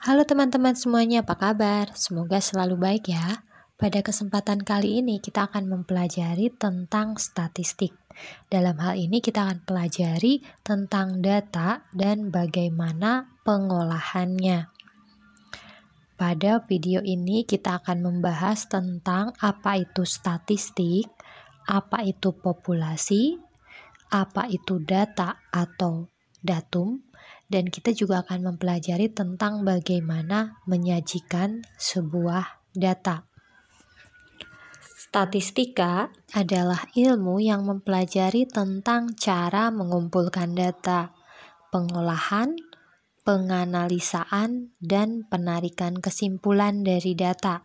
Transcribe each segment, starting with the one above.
Halo teman-teman semuanya, apa kabar? Semoga selalu baik ya. Pada kesempatan kali ini kita akan mempelajari tentang statistik. Dalam hal ini kita akan pelajari tentang data dan bagaimana pengolahannya. Pada video ini kita akan membahas tentang apa itu statistik, apa itu populasi, apa itu data atau datum, dan kita juga akan mempelajari tentang bagaimana menyajikan sebuah data. Statistika adalah ilmu yang mempelajari tentang cara mengumpulkan data, pengolahan, penganalisaan, dan penarikan kesimpulan dari data.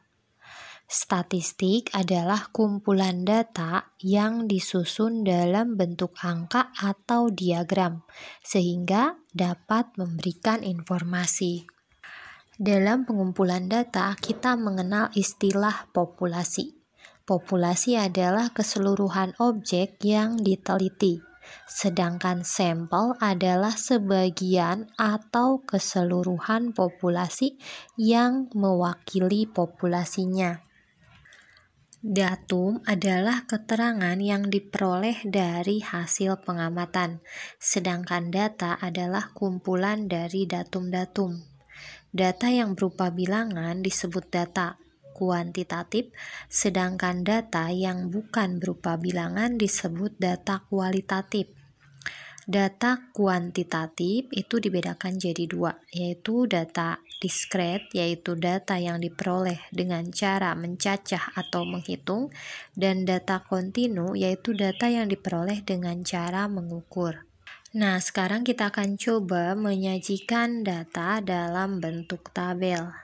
Statistik adalah kumpulan data yang disusun dalam bentuk angka atau diagram, sehingga dapat memberikan informasi. Dalam pengumpulan data, kita mengenal istilah populasi. Populasi adalah keseluruhan objek yang diteliti, sedangkan sampel adalah sebagian atau keseluruhan populasi yang mewakili populasinya. Datum adalah keterangan yang diperoleh dari hasil pengamatan, sedangkan data adalah kumpulan dari datum-datum. Data yang berupa bilangan disebut data kuantitatif, sedangkan data yang bukan berupa bilangan disebut data kualitatif. Data kuantitatif itu dibedakan jadi dua, yaitu data diskret, yaitu data yang diperoleh dengan cara mencacah atau menghitung, dan data kontinu, yaitu data yang diperoleh dengan cara mengukur. Nah, sekarang kita akan coba menyajikan data dalam bentuk tabel.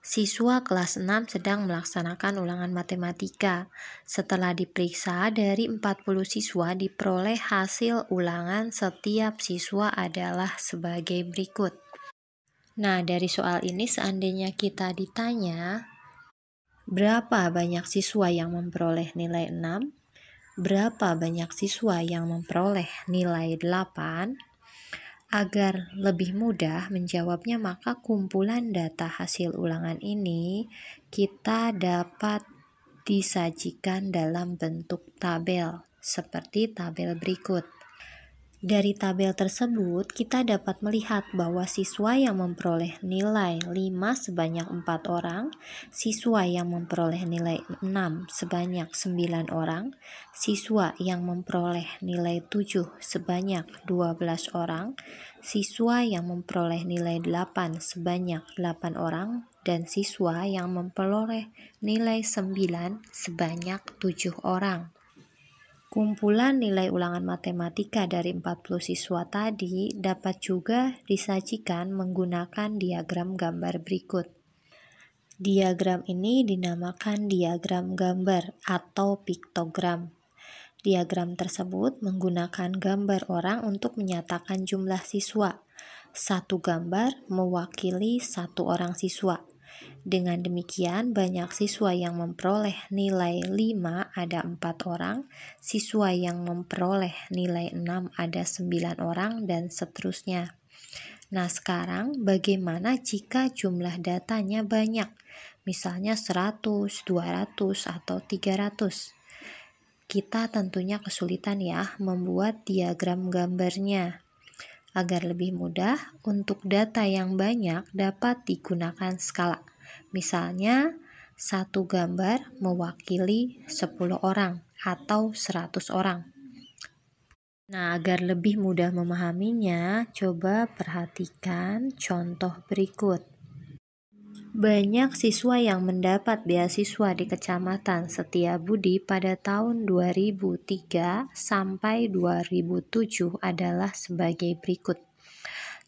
Siswa kelas 6 sedang melaksanakan ulangan matematika. Setelah diperiksa, dari 40 siswa diperoleh hasil ulangan setiap siswa adalah sebagai berikut. Nah, dari soal ini seandainya kita ditanya, berapa banyak siswa yang memperoleh nilai 6? Berapa banyak siswa yang memperoleh nilai 8? Agar lebih mudah menjawabnya, maka kumpulan data hasil ulangan ini kita dapat disajikan dalam bentuk tabel, seperti tabel berikut. Dari tabel tersebut, kita dapat melihat bahwa siswa yang memperoleh nilai 5 sebanyak 4 orang, siswa yang memperoleh nilai 6 sebanyak 9 orang, siswa yang memperoleh nilai 7 sebanyak 12 orang, siswa yang memperoleh nilai 8 sebanyak 8 orang, dan siswa yang memperoleh nilai 9 sebanyak 7 orang. Kumpulan nilai ulangan matematika dari 40 siswa tadi dapat juga disajikan menggunakan diagram gambar berikut. Diagram ini dinamakan diagram gambar atau piktogram. Diagram tersebut menggunakan gambar orang untuk menyatakan jumlah siswa. Satu gambar mewakili satu orang siswa. Dengan demikian, banyak siswa yang memperoleh nilai 5 ada 4 orang, siswa yang memperoleh nilai 6 ada 9 orang, dan seterusnya. Nah, sekarang bagaimana jika jumlah datanya banyak? Misalnya 100, 200, atau 300. Kita tentunya kesulitan ya membuat diagram gambarnya. Agar lebih mudah, untuk data yang banyak dapat digunakan skala. Misalnya, satu gambar mewakili 10 orang atau 100 orang. Nah, agar lebih mudah memahaminya, coba perhatikan contoh berikut. Banyak siswa yang mendapat beasiswa di Kecamatan Setiabudi pada tahun 2003 sampai 2007 adalah sebagai berikut.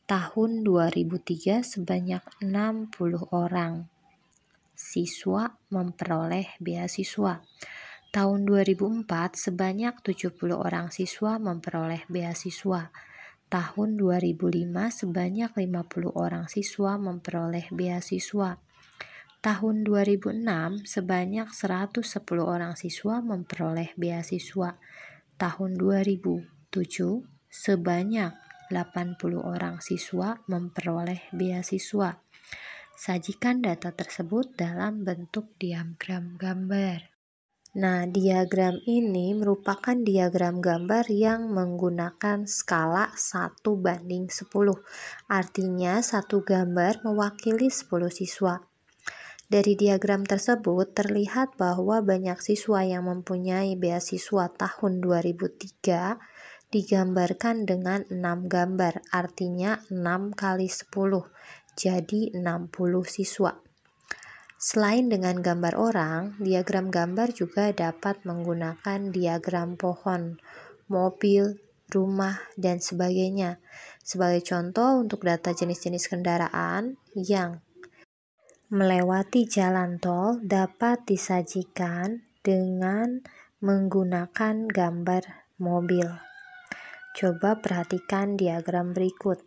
Tahun 2003 sebanyak 60 orang siswa memperoleh beasiswa. Tahun 2004 sebanyak 70 orang siswa memperoleh beasiswa. Tahun 2005 sebanyak 50 orang siswa memperoleh beasiswa. Tahun 2006 sebanyak 110 orang siswa memperoleh beasiswa. Tahun 2007 sebanyak 80 orang siswa memperoleh beasiswa. Sajikan data tersebut dalam bentuk diagram gambar. Nah, diagram ini merupakan diagram gambar yang menggunakan skala 1:10. Artinya, satu gambar mewakili 10 siswa. Dari diagram tersebut terlihat bahwa banyak siswa yang mempunyai beasiswa tahun 2003 digambarkan dengan 6 gambar, artinya 6 kali 10, jadi 60 siswa. Selain dengan gambar orang, diagram gambar juga dapat menggunakan diagram pohon, mobil, rumah, dan sebagainya. Sebagai contoh, untuk data jenis-jenis kendaraan yang melewati jalan tol dapat disajikan dengan menggunakan gambar mobil. Coba perhatikan diagram berikut.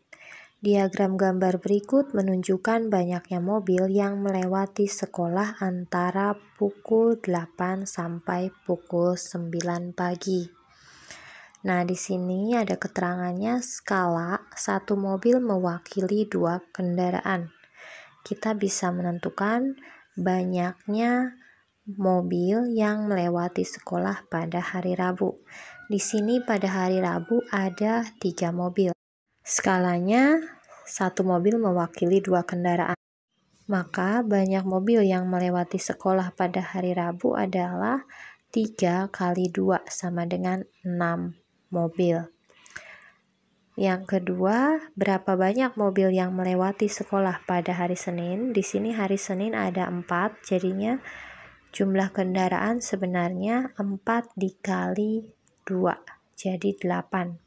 Diagram gambar berikut menunjukkan banyaknya mobil yang melewati sekolah antara pukul 8 sampai pukul 9 pagi. Nah, di sini ada keterangannya skala satu mobil mewakili 2 kendaraan. Kita bisa menentukan banyaknya mobil yang melewati sekolah pada hari Rabu. Di sini pada hari Rabu ada 3 mobil. Skalanya, satu mobil mewakili 2 kendaraan. Maka banyak mobil yang melewati sekolah pada hari Rabu adalah 3 kali 2 sama dengan 6 mobil. Yang kedua, berapa banyak mobil yang melewati sekolah pada hari Senin? Di sini hari Senin ada 4, jadinya jumlah kendaraan sebenarnya 4 dikali 2, jadi 8.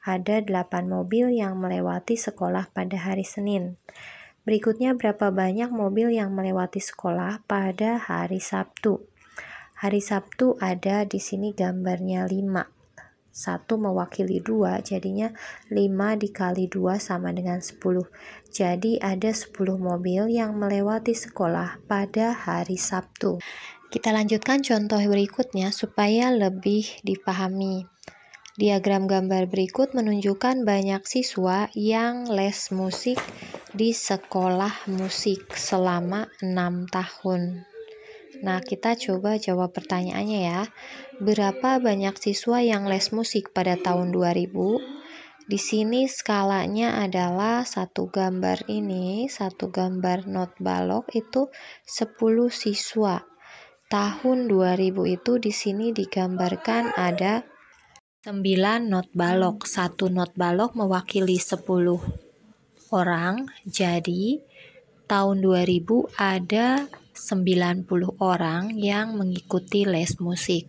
Ada 8 mobil yang melewati sekolah pada hari Senin. Berikutnya, berapa banyak mobil yang melewati sekolah pada hari Sabtu? Hari Sabtu ada di sini gambarnya 5. 1 mewakili 2, jadinya 5 dikali 2 sama dengan 10. Jadi ada 10 mobil yang melewati sekolah pada hari Sabtu. Kita lanjutkan contoh berikutnya supaya lebih dipahami. Diagram gambar berikut menunjukkan banyak siswa yang les musik di sekolah musik selama 6 tahun. Nah, kita coba jawab pertanyaannya ya. Berapa banyak siswa yang les musik pada tahun 2000? Di sini skalanya adalah satu gambar not balok itu 10 siswa. Tahun 2000 itu di sini digambarkan ada 9 not balok. 1 not balok mewakili 10 orang. Jadi tahun 2000 ada 90 orang yang mengikuti les musik.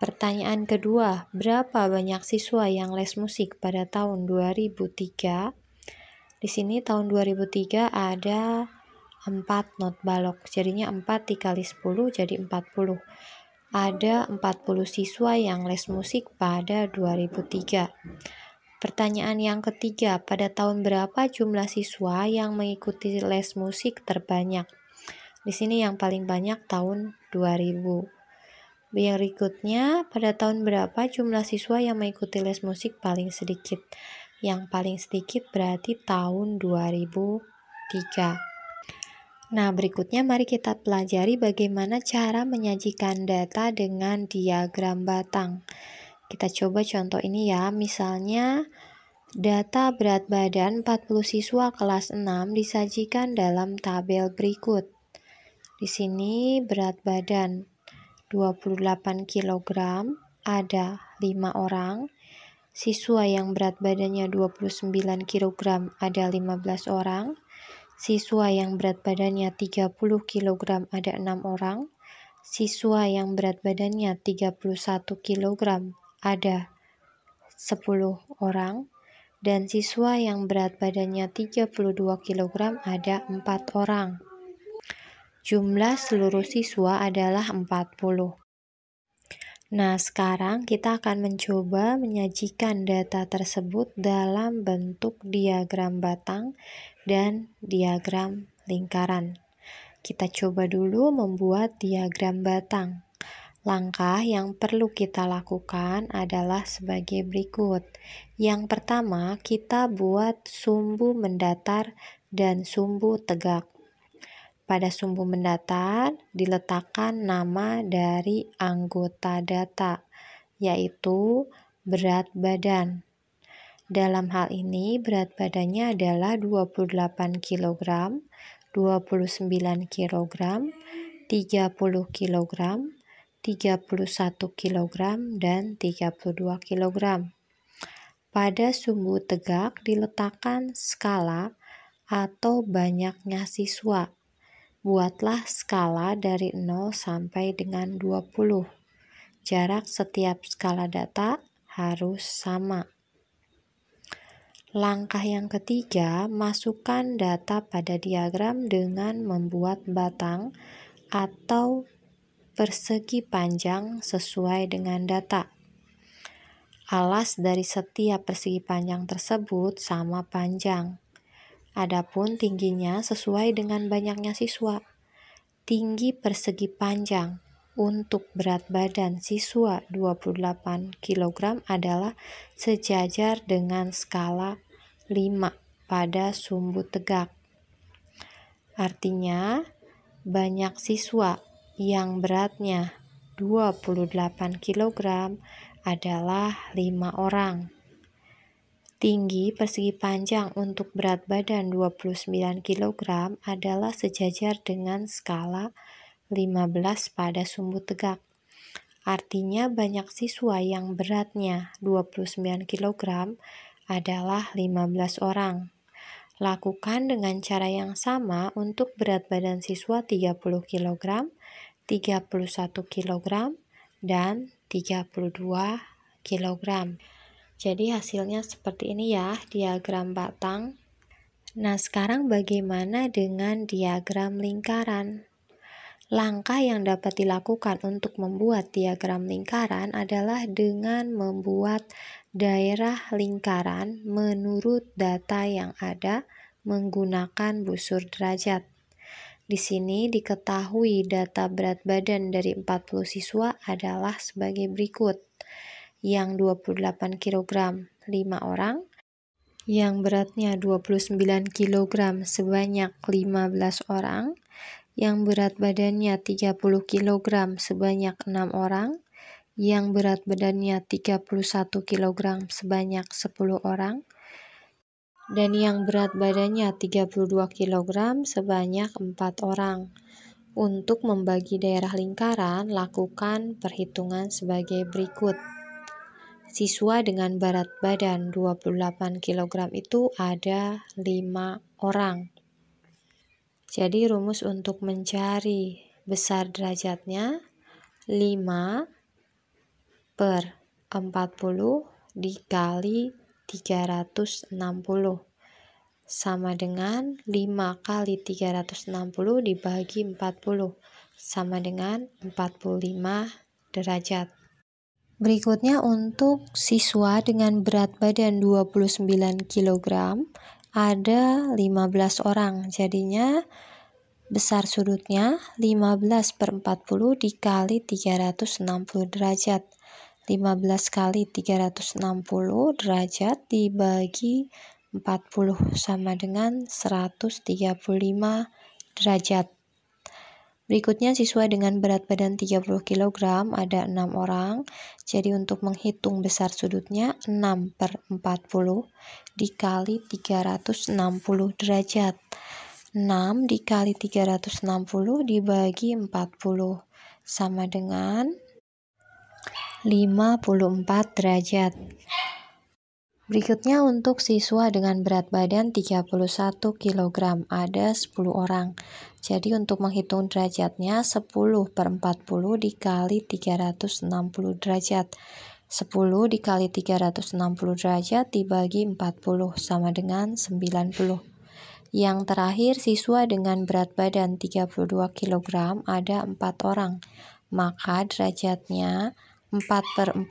Pertanyaan kedua, berapa banyak siswa yang les musik pada tahun 2003? Di sini tahun 2003 ada 4 not balok. Jadinya 4 dikali 10 jadi 40. Ada 40 siswa yang les musik pada 2003. Pertanyaan yang ketiga, pada tahun berapa jumlah siswa yang mengikuti les musik terbanyak? Di sini yang paling banyak tahun 2000. Berikutnya, pada tahun berapa jumlah siswa yang mengikuti les musik paling sedikit? Yang paling sedikit berarti tahun 2003. Nah, berikutnya mari kita pelajari bagaimana cara menyajikan data dengan diagram batang. Kita coba contoh ini ya, misalnya data berat badan 40 siswa kelas 6 disajikan dalam tabel berikut. Di sini berat badan 28 kg, ada 5 orang. Siswa yang berat badannya 29 kg, ada 15 orang. Siswa yang berat badannya 30 kg ada 6 orang. Siswa yang berat badannya 31 kg ada 10 orang. Dan siswa yang berat badannya 32 kg ada 4 orang. Jumlah seluruh siswa adalah 40. Nah, sekarang kita akan mencoba menyajikan data tersebut dalam bentuk diagram batang dan diagram lingkaran. Kita coba dulu membuat diagram batang. Langkah yang perlu kita lakukan adalah sebagai berikut. Yang pertama, kita buat sumbu mendatar dan sumbu tegak. Pada sumbu mendatar diletakkan nama dari anggota data, yaitu berat badan. Dalam hal ini berat badannya adalah 28 kg, 29 kg, 30 kg, 31 kg, dan 32 kg. Pada sumbu tegak diletakkan skala atau banyaknya siswa. Buatlah skala dari 0 sampai dengan 20. Jarak setiap skala data harus sama. Langkah yang ketiga, masukkan data pada diagram dengan membuat batang atau persegi panjang sesuai dengan data. Alas dari setiap persegi panjang tersebut sama panjang. Adapun tingginya sesuai dengan banyaknya siswa. Tinggi persegi panjang untuk berat badan siswa 28 kg adalah sejajar dengan skala 5 pada sumbu tegak. Artinya, banyak siswa yang beratnya 28 kg adalah 5 orang. Tinggi persegi panjang untuk berat badan 29 kg adalah sejajar dengan skala 15 pada sumbu tegak. Artinya banyak siswa yang beratnya 29 kg adalah 15 orang. Lakukan dengan cara yang sama untuk berat badan siswa 30 kg, 31 kg, dan 32 kg. Jadi hasilnya seperti ini ya, diagram batang. Nah, sekarang bagaimana dengan diagram lingkaran? Langkah yang dapat dilakukan untuk membuat diagram lingkaran adalah dengan membuat daerah lingkaran menurut data yang ada menggunakan busur derajat. Di sini diketahui data berat badan dari 40 siswa adalah sebagai berikut. Yang 28 kg 5 orang, yang beratnya 29 kg sebanyak 15 orang, yang berat badannya 30 kg sebanyak 6 orang, yang berat badannya 31 kg sebanyak 10 orang, dan yang berat badannya 32 kg sebanyak 4 orang. Untuk membagi daerah lingkaran, lakukan perhitungan sebagai berikut. Siswa dengan berat badan 28 kg itu ada 5 orang. Jadi rumus untuk mencari besar derajatnya 5 per 40 dikali 360 sama dengan 5 kali 360 dibagi 40 sama dengan 45 derajat. Berikutnya untuk siswa dengan berat badan 29 kg ada 15 orang. Jadinya besar sudutnya 15 per 40 dikali 360 derajat. 15 kali 360 derajat dibagi 40 sama dengan 135 derajat. Berikutnya siswa dengan berat badan 30 kg ada 6 orang. Jadi untuk menghitung besar sudutnya 6 per 40 dikali 360 derajat. 6 dikali 360 dibagi 40 sama dengan 54 derajat. Berikutnya untuk siswa dengan berat badan 31 kg ada 10 orang. Jadi untuk menghitung derajatnya 10 per 40 dikali 360 derajat. 10 dikali 360 derajat dibagi 40 sama dengan 90. Yang terakhir siswa dengan berat badan 32 kg ada 4 orang. Maka derajatnya 4 per 40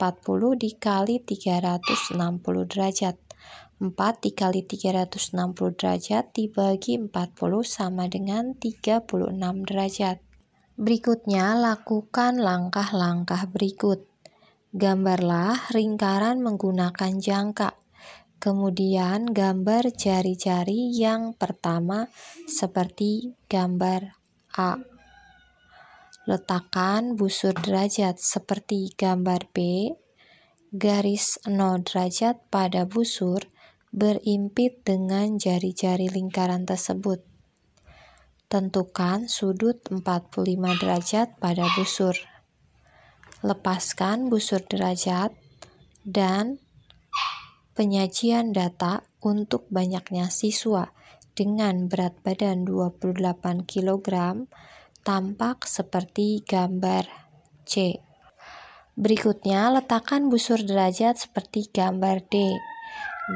dikali 360 derajat. 4 dikali 360 derajat dibagi 40 sama dengan 36 derajat. Berikutnya lakukan langkah-langkah berikut. Gambarlah lingkaran menggunakan jangka. Kemudian gambar jari-jari yang pertama seperti gambar A. Letakkan busur derajat seperti gambar B. Garis 0 derajat pada busur berimpit dengan jari-jari lingkaran tersebut. Tentukan sudut 45 derajat pada busur. Lepaskan busur derajat dan penyajian data untuk banyaknya siswa dengan berat badan 28 kg tampak seperti gambar C. Berikutnya, letakkan busur derajat seperti gambar D.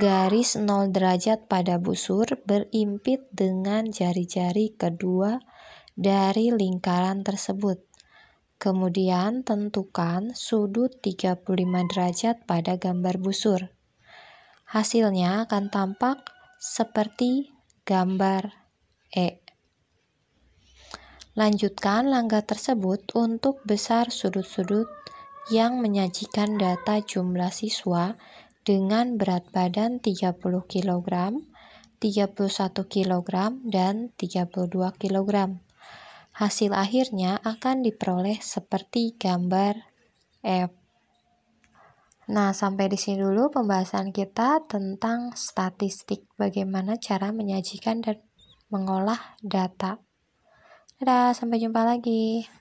Garis 0 derajat pada busur berimpit dengan jari-jari kedua dari lingkaran tersebut. Kemudian, tentukan sudut 35 derajat pada gambar busur. Hasilnya akan tampak seperti gambar E. Lanjutkan langkah tersebut untuk besar sudut-sudut yang menyajikan data jumlah siswa dengan berat badan 30 kg, 31 kg, dan 32 kg. Hasil akhirnya akan diperoleh seperti gambar F. Nah, sampai di sini dulu pembahasan kita tentang statistik, bagaimana cara menyajikan dan mengolah data. Dadah, sampai jumpa lagi.